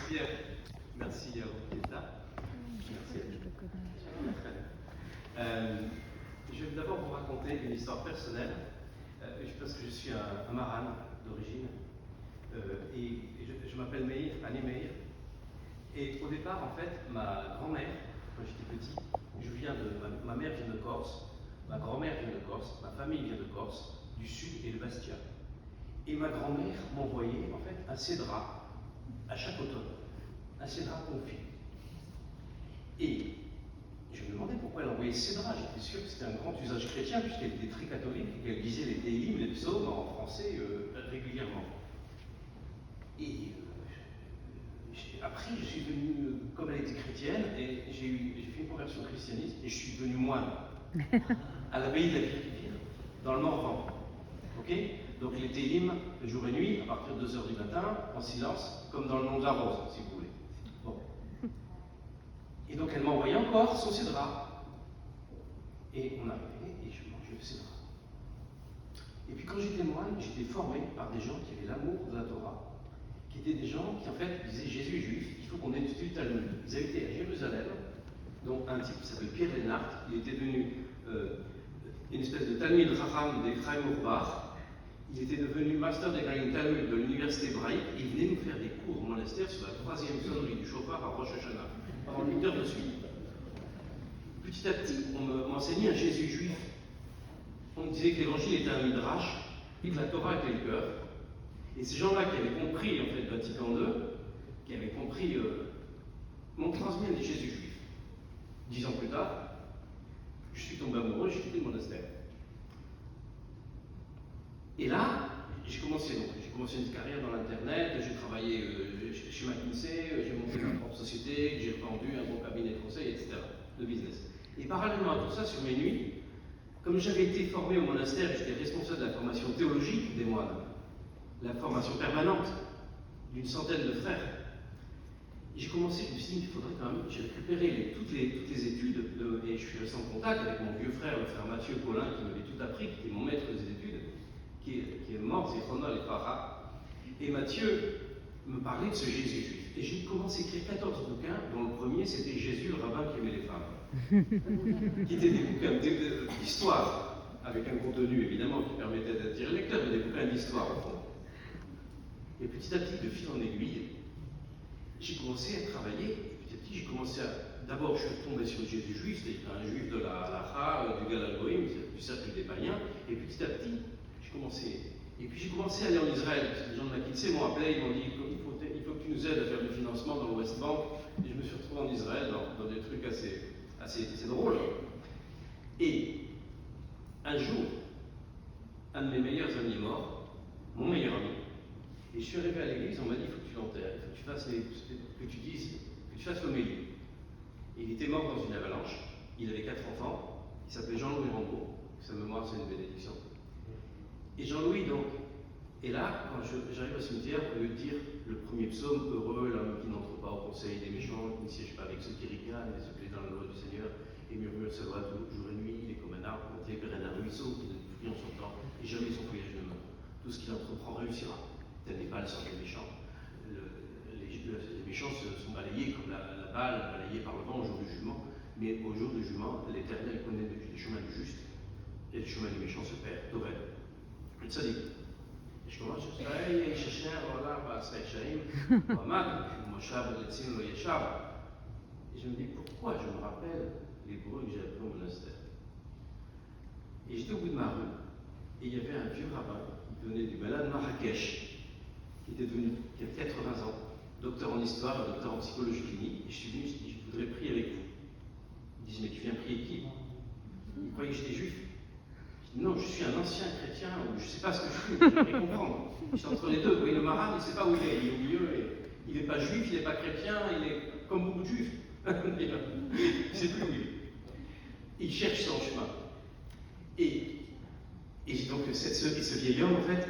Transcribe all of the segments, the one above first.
Bien, merci à vous d'être là. Merci à vous. Je vais d'abord vous raconter une histoire personnelle, parce que je suis un maran d'origine, et je m'appelle Meir, Ani Meir. Et au départ, en fait, ma grand-mère, quand j'étais petit, ma mère vient de Corse, ma grand-mère vient de Corse, ma famille vient de Corse, du sud et de Bastia. Et ma grand-mère m'envoyait en fait un cédra à chaque automne, un cédra confit. Et je me demandais pourquoi elle envoyait ce cédra. J'étais sûr que c'était un grand usage chrétien, puisqu'elle était très catholique et qu'elle lisait les télim, les psaumes en français régulièrement. Et après, je suis devenu, comme elle était chrétienne, et j'ai fait une conversion christianiste, et je suis devenu moine à l'abbaye de la Vire, dans le Morvan. Ok? Donc les télim, jour et nuit, à partir de 2h du matin, en silence, comme dans le nom de la rose, si vous voulez. Bon. Et donc elle m'a envoyé encore son cédra. Et on arrivait, et je mangeais le cédra. Et puis quand j'étais moine, j'étais formé par des gens qui avaient l'amour de la Torah, qui étaient des gens qui en fait disaient Jésus est juif, il faut qu'on étudie le Talmud. Ils avaient été à Jérusalem, dont un type qui s'appelle Pierre Lénart, il était devenu une espèce de Talmud Raham des Chaim Urbach. Il était devenu master des Talmud de l'université hébraïque et il venait nous faire des cours au monastère sur la 3e sonnerie du chauffard à Rosh Hashanah, pendant 8 heures de suite. Petit à petit, on m'enseignait un Jésus juif. On me disait que l'évangile était un midrash et que la Torah était le cœur. Et ces gens-là qui avaient compris en fait Vatican II, qui avaient compris, m'ont transmis un Jésus juif. 10 ans plus tard, je suis tombé amoureux, j'ai quitté le monastère. Et là, j'ai commencé une carrière dans l'internet, j'ai travaillé chez McKinsey, j'ai monté ma propre société, j'ai vendu un bon cabinet de conseil, etc. de business. Et parallèlement à tout ça, sur mes nuits, comme j'avais été formé au monastère, j'étais responsable de la formation théologique des moines, la formation permanente d'une centaine de frères. Et j'ai commencé, je me suis dit, il faudrait quand même, j'ai récupéré toutes les études, et je suis resté en contact avec mon vieux frère, le frère Mathieu Paulin, qui m'avait tout appris, qui était mon maître des études, qui est mort, c'est Ronald et Farah. Et Mathieu me parlait de ce Jésus juif. Et j'ai commencé à écrire 14 bouquins, dont le premier c'était Jésus, le rabbin qui aimait les femmes. Qui étaient des bouquins d'histoire, avec un contenu évidemment qui permettait d'attirer le lecteur, mais des bouquins d'histoire au fond. Et petit à petit, de fil en aiguille, j'ai commencé à travailler. Et petit à petit, j'ai commencé à. D'abord, je suis tombé sur le Jésus juif, c'était un juif de la halacha, du Galaloïm, du cercle des païens. Et petit à petit, j'ai commencé à aller en Israël, parce que les gens de McKinsey m'ont appelé, ils m'ont dit il faut que tu nous aides à faire du financement dans le West Bank. Et je me suis retrouvé en Israël dans des trucs assez drôles. Et un jour, un de mes meilleurs amis est mort, mon meilleur ami. Et je suis arrivé à l'église, on m'a dit il faut que tu l'enterres, il faut que tu fasses l'homélie. Il était mort dans une avalanche, il avait 4 enfants, il s'appelait Jean-Louis Rambaud, sa mémoire c'est une bénédiction. Et Jean-Louis, donc, et là, quand j'arrive au cimetière, au lieu de dire le premier psaume, heureux l'homme qui n'entre pas au conseil des méchants, qui ne siège pas avec ceux qui ricanent, mais se plaît dans la loi du Seigneur, et murmure sa loi jour et nuit, il est comme un arbre planté près d'un ruisseau qui donne du fruit en son temps, et jamais son feuillage ne meurt. Tout ce qu'il entreprend réussira. Tel n'est pas le sort des méchants. Les méchants sont balayés comme la balle balayée par le vent au jour du jugement, mais au jour du jugement, l'Éternel connaît les chemins du juste, et les chemins des méchants se perdent. Dovel. צדיק. יש כלומר שצריך ששני העולם בעשי קשיים, הוא עמד, הוא מושב ולצים לא ישב. Et je me dis, pourquoi je me rappelle les bruits que j'ai appris au monastère? Et j'étais au bout de ma rue, et il y avait un vieux rabbin qui venait du Malade de Marrakech, qui avait 80 ans, docteur en histoire, docteur en psychologie clinique, et je suis venu, je dis, je voudrais prier avec vous. Ils disent, mais tu viens prier qui? Ils croyaient que j'étais juif. Non, je suis un ancien chrétien, je ne sais pas ce que je suis, je vais comprendre. Je suis entre les deux. Vous voyez, le marin, il ne sait pas où il est au milieu. Il n'est pas juif, il n'est pas chrétien, il est comme beaucoup de juifs. Il ne sait plus où il est. Il cherche son chemin. Et donc, ce vieil homme, en fait,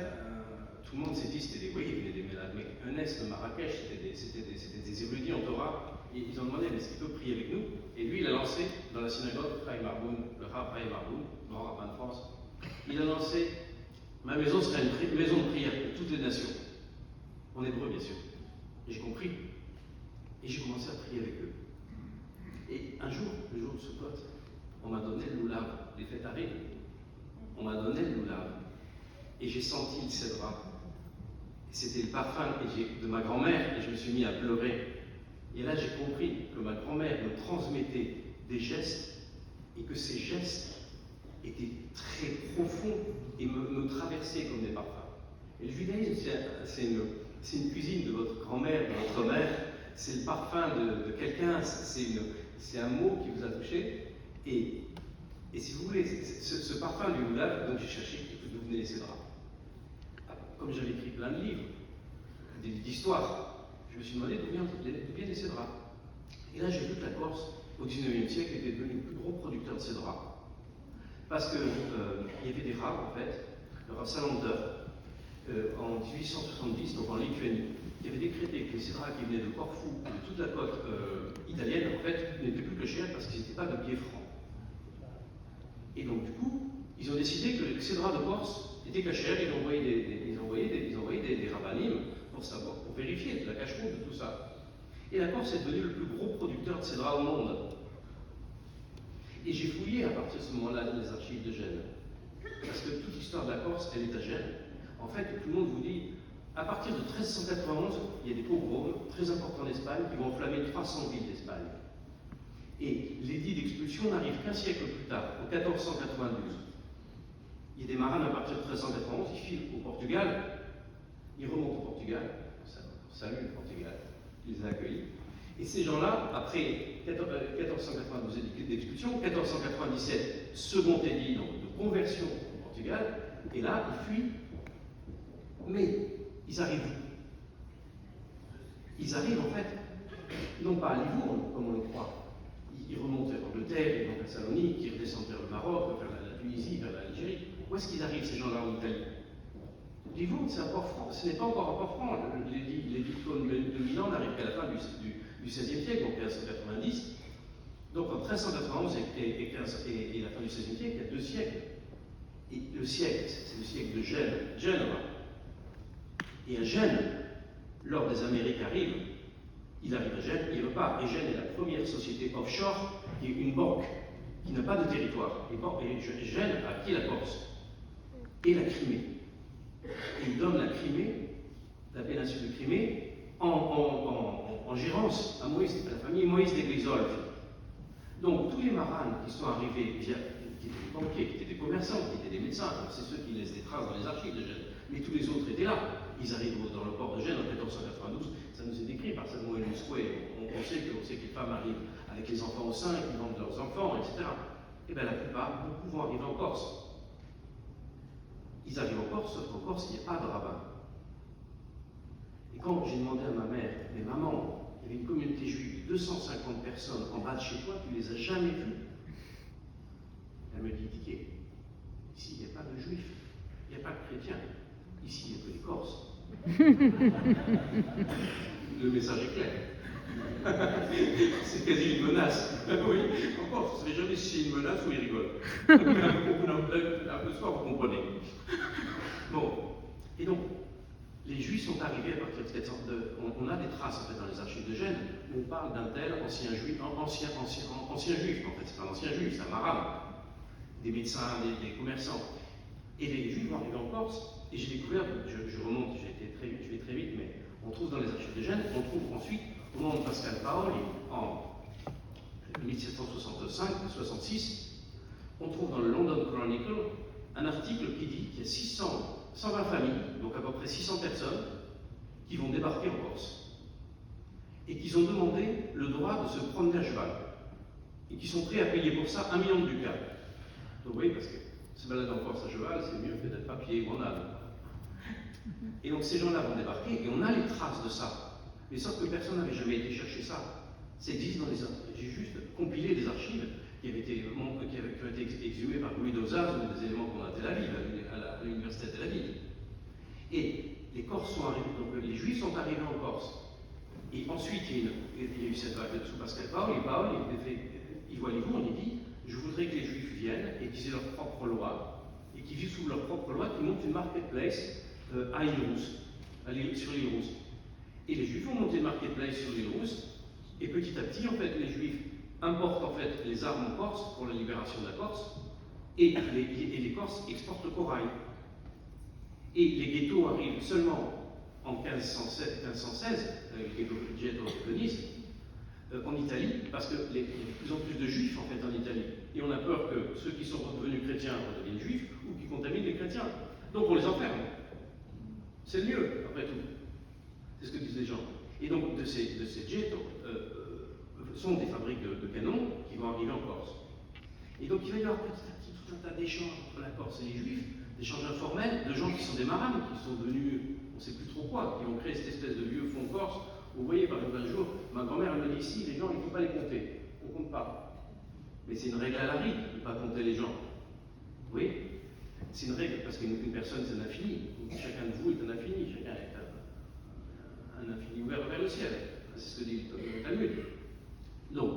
tout le monde s'est dit, c'était des voyous, il venait des malades. Mais un est de Marrakech, c'était des érudits en Torah. Et ils ont demandé, mais est-ce qu'il peut prier avec nous? Et lui, il a lancé dans la synagogue, le Rav Chaim Marboun, grand rabbin de France, il a lancé ma maison serait une maison de prière pour toutes les nations. En hébreu, bien sûr. Et j'ai compris. Et j'ai commencé à prier avec eux. Et un jour, le jour de Sukkot, on m'a donné le loulav, les fêtes arrivent. On m'a donné le loulav. Et j'ai senti le cédra. C'était le parfum de ma grand-mère, et je me suis mis à pleurer. Et là, j'ai compris que ma grand-mère me transmettait des gestes, et que ces gestes étaient très profonds et me traversaient comme des parfums. Et le judaïsme, c'est une cuisine de votre grand-mère, de votre mère, c'est le parfum de quelqu'un, c'est un mot qui vous a touché. Et si vous voulez, ce parfum du loulav, donc j'ai cherché d'où venaient les cédras. Comme j'avais écrit plein de livres, d'histoires, je me suis demandé d'où viennent les cédras. Et là, j'ai vu que la Corse, au XIXe siècle, était devenu le plus gros producteur de cédras. Parce qu'il y avait des rabbins, en fait, le rabbin Salander, en 1870, donc en Lituanie, qui avait décrété que les cédras qui venaient de Corfou, de toute la côte italienne, en fait, n'étaient plus que chers parce qu'ils n'étaient pas de pieds francs. Et donc, du coup, ils ont décidé que les cédras de Corse étaient cachers, ils ont envoyé des rabbinim pour savoir, pour vérifier la cache-route de tout ça. Et la Corse est devenue le plus gros producteur de cédras au monde. Et j'ai fouillé à partir de ce moment-là dans les archives de Gênes. Parce que toute l'histoire de la Corse, elle est à Gênes. En fait, tout le monde vous dit, à partir de 1391, il y a des pogroms très importants d'Espagne qui vont enflammer 300 villes d'Espagne. Et l'édit d'expulsion n'arrive qu'un siècle plus tard, en 1492. Il y a des marins à partir de 1391, ils filent au Portugal, ils remontent au Portugal, salut le Portugal, ils les a accueillis. Et ces gens-là, après 1492 édit d'expulsion, 1497, second édit donc, de conversion au Portugal, et là, ils fuient. Mais ils arrivent où? Ils arrivent en fait, non pas à Livourne, comme on le croit. Ils remontent vers l'Angleterre, ils vont vers Salonique, ils redescendent vers le Maroc, vers la Tunisie, vers l'Algérie. Où est-ce qu'ils arrivent, ces gens-là, en Italie? Livourne, c'est un port franc. Ce n'est pas encore un port franc. L'édit de Milan n'arrive qu'à la fin du XVIe siècle, donc 1590. Donc en 1391 et la fin du XVIe siècle, il y a 2 siècles. Et le siècle, c'est le siècle de Gênes. Et à Gênes, lors des Amériques arrivent, il arrive à Gênes, il repart. Et Gênes est la première société offshore qui est une banque qui n'a pas de territoire. Et Gênes a acquis la Corse et la Crimée. Et il donne la Crimée, la péninsule de Crimée, en gérance à Moïse, à la famille Moïse de Grisolf. Donc tous les marins qui sont arrivés, qui étaient des banquiers, qui étaient des commerçants, qui étaient des médecins, c'est ceux qui laissent des traces dans les archives de Gênes, mais tous les autres étaient là. Ils arrivent dans le port de Gênes en 1492, ça nous est décrit par Samuel Mousquet. On sait que les femmes arrivent avec les enfants au sein, qu'ils vendent leurs enfants, etc. Et bien la plupart, beaucoup vont arriver en Corse. Ils arrivent en Corse, sauf qu'en Corse, il n'y a pas de rabbin. Et quand j'ai demandé à ma mère, mais maman, il y avait une communauté juive de 250 personnes en bas de chez toi, tu les as jamais vues? Elle me dit, Didier, ici il n'y a pas de juifs, il n'y a pas de chrétiens, ici il n'y a que des Corses. Le message est clair. C'est quasi une menace. Oui, encore, vous ne savez jamais si c'est une menace ou il rigole. Le soir, vous comprenez. Bon, et donc, les Juifs sont arrivés à partir de 700. On a des traces en fait, dans les archives de Gênes où on parle d'un tel ancien juif, ancien juif, en fait, c'est pas un ancien juif, c'est un marin, des médecins, des commerçants. Et les Juifs vont arriver en Corse, et j'ai découvert, je remonte, je vais très vite, mais on trouve dans les archives de Gênes, on trouve ensuite, au moment de Pascal Paoli, en 1765-66, on trouve dans le London Chronicle un article qui dit qu'il y a 120 familles, donc à peu près 600 personnes, qui vont débarquer en Corse. Et qui ont demandé le droit de se promener à cheval. Et qui sont prêts à payer pour ça 1 million de ducats. Donc vous voyez, parce que se balader en Corse à cheval, c'est mieux que d'être à pied ou en âne. Et donc ces gens-là vont débarquer, et on a les traces de ça. Mais sauf que personne n'avait jamais été chercher ça. Ça existe dans les archives. J'ai juste compilé des archives qui ont été exhumées par Louis Dozaz ou des éléments qu'on a à Tel Aviv, à l'université de Tel Aviv. Et les Corses sont arrivés, donc les Juifs sont arrivés en Corse. Et ensuite, il y a eu cette vague sous Pascal Paoli, il voit Livourne, il dit, je voudrais que les Juifs viennent et qu'ils aient leur propre loi, et qu'ils vivent sous leur propre loi, qu'ils montent une marketplace à Île Rousse, sur l'île Rousse. Et les Juifs ont monté une marketplace sur l'île Rousse, Et petit à petit, en fait, les Juifs importent en fait les armes en Corse pour la libération de la Corse, et les Corses exportent le corail. Et les ghettos arrivent seulement en 1516, avec les ghettos de Venise, en Italie, parce qu'il y a de plus en plus de juifs en fait en Italie. Et on a peur que ceux qui sont devenus chrétiens redeviennent juifs ou qui contaminent les chrétiens. Donc on les enferme. C'est le mieux, après tout. C'est ce que disent les gens. Et donc de ces ghettos sont des fabriques de canons qui vont arriver en Corse. Et donc il va y avoir petit à petit tout un tas d'échanges entre la Corse et les juifs, d'échanges informels, de gens qui sont des marins, qui sont devenus, on ne sait plus trop quoi, qui ont créé cette espèce de vieux fond corse. Vous voyez, par exemple, un jour, ma grand-mère me dit ici, les gens, il ne faut pas les compter. On ne compte pas. Mais c'est une règle à la rite de ne pas compter les gens. Oui, c'est une règle, parce qu'une personne, c'est un infini. Chacun de vous est un infini, chacun est un infini ouvert vers le ciel. C'est ce que dit le Talmud. Donc,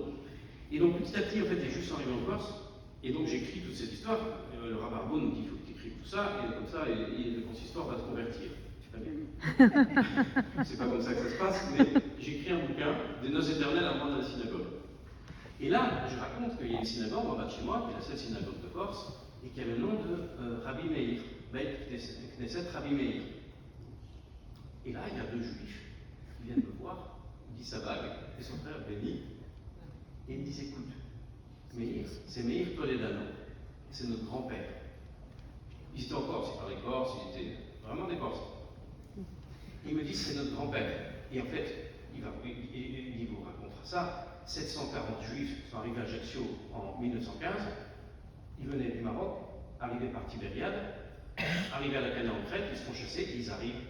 et donc petit à petit, en fait, les Juifs sont arrivés en Corse, et donc j'écris toute cette histoire. Le Rav Arbo nous dit il faut que tu écrives tout ça, et comme ça, le consistoire va te convertir. C'est pas comme ça que ça se passe, mais j'écris un bouquin, Des noces éternelles avant de la synagogue. Et là, je raconte qu'il y a une synagogue en bas de chez moi, qui est la seule synagogue de Corse, et qui a le nom de Rabbi Meir, Beit Knesset Rabbi Meir. Et là, il y a deux juifs qui viennent me voir, Guy Sabag et son frère Benny, et ils me disent écoute, Meir, c'est Meir Toledano, c'est notre grand-père. Ils étaient en Corse, ils parlaient corse, ils étaient vraiment des Corses. Il me dit c'est notre grand-père. Et en fait, il vous racontera ça. 740 juifs sont arrivés à Ajaccio en 1915. Ils venaient du Maroc, arrivés par Tibériade, arrivés à la Canée en Crète, ils se font chasser et ils arrivent.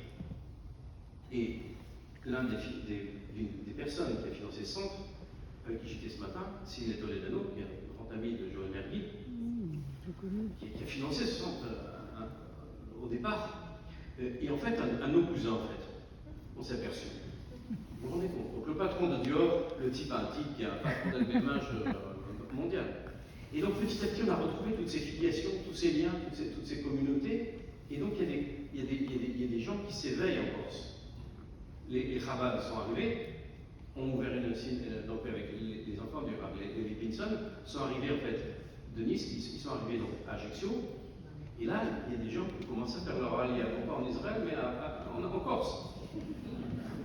Et l'un des personnes qui a financé ce centre, avec qui j'étais ce matin, Sidney Toledano, qui est un grand ami de Joël Mergui, qui a financé ce centre au départ. Et en fait, un de nos cousins, en fait, on s'est aperçu. Vous vous rendez compte? Donc le patron de Dior, le type a un type qui est un patron d'LVMH mondial. Et donc petit à petit, on a retrouvé toutes ces filiations, tous ces liens, toutes ces communautés. Et donc il y a des gens qui s'éveillent en Corse. Les Chabad sont arrivés, ont ouvert une donc avec les enfants du Rabbi Levi Pinson, sont arrivés en fait de Nice, ils sont arrivés donc à Ajaccio. Et là, il y a des gens qui commencent à faire leur allié, non pas en Israël, mais en Corse.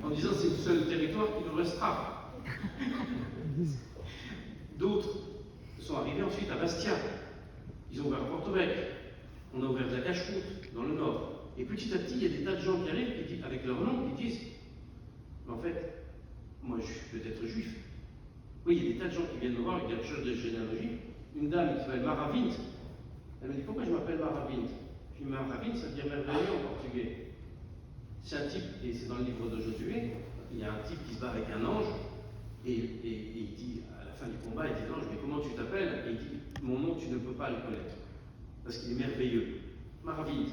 En disant c'est le seul territoire qui nous restera. D'autres sont arrivés ensuite à Bastia. Ils ont ouvert Porto-Vec. On a ouvert de la cache-route dans le nord. Et petit à petit, il y a des tas de gens qui arrivent avec leur nom qui disent mais en fait, moi je suis peut-être juif. Oui, il y a des tas de gens qui viennent me voir avec des recherches de généalogie. Une dame qui s'appelle Maravint. Elle me dit pourquoi je m'appelle Maravint? Puis Maravint, ça veut dire merveilleux en portugais. C'est un type, et c'est dans le livre de Josué, il y a un type qui se bat avec un ange, et il dit, à la fin du combat, il dit l'ange, mais comment tu t'appelles? Et il dit, mon nom, tu ne peux pas le connaître, parce qu'il est merveilleux. Maravint.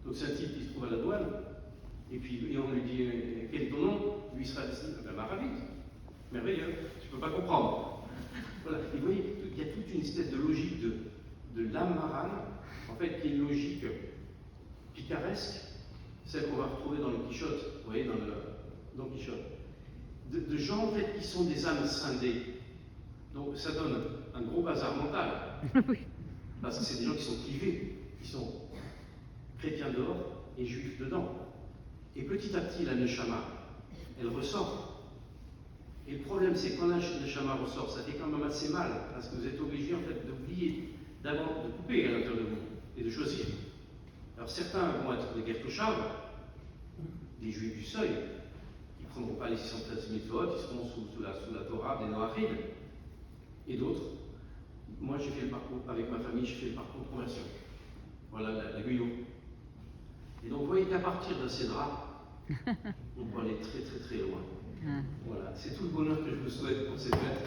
Donc c'est un type qui se trouve à la douane, et on lui dit, quel est ton nom? Lui, il sera dit, Maravint. Merveilleux, tu ne peux pas comprendre. Voilà. Et vous voyez, il y a toute une espèce de logique de l'âme marane, en fait, qui est une logique picaresque, celle qu'on va retrouver dans le Quichotte, vous voyez, dans le Don Quichotte, de gens en fait qui sont des âmes scindées. Donc ça donne un gros bazar mental, parce que c'est des gens qui sont clivés, qui sont chrétiens dehors et juifs dedans. Et petit à petit, la Neshama, elle ressort. Et le problème, c'est que quand la Neshama ressort, ça fait quand même assez mal, parce que vous êtes obligé en fait d'oublier, d'abord de couper à l'intérieur de vous et de choisir. Alors certains vont être des Gertoshav, des Juifs du seuil, qui ne prendront pas les 613 mitzvot, ils seront sous la Torah des Noachim. Et d'autres, moi j'ai fait le parcours, avec ma famille, j'ai fait le parcours de conversion. Voilà la Guyot. Et donc vous voyez qu'à partir de ces draps, on peut aller très très très loin. Voilà, c'est tout le bonheur que je vous souhaite pour cette fête.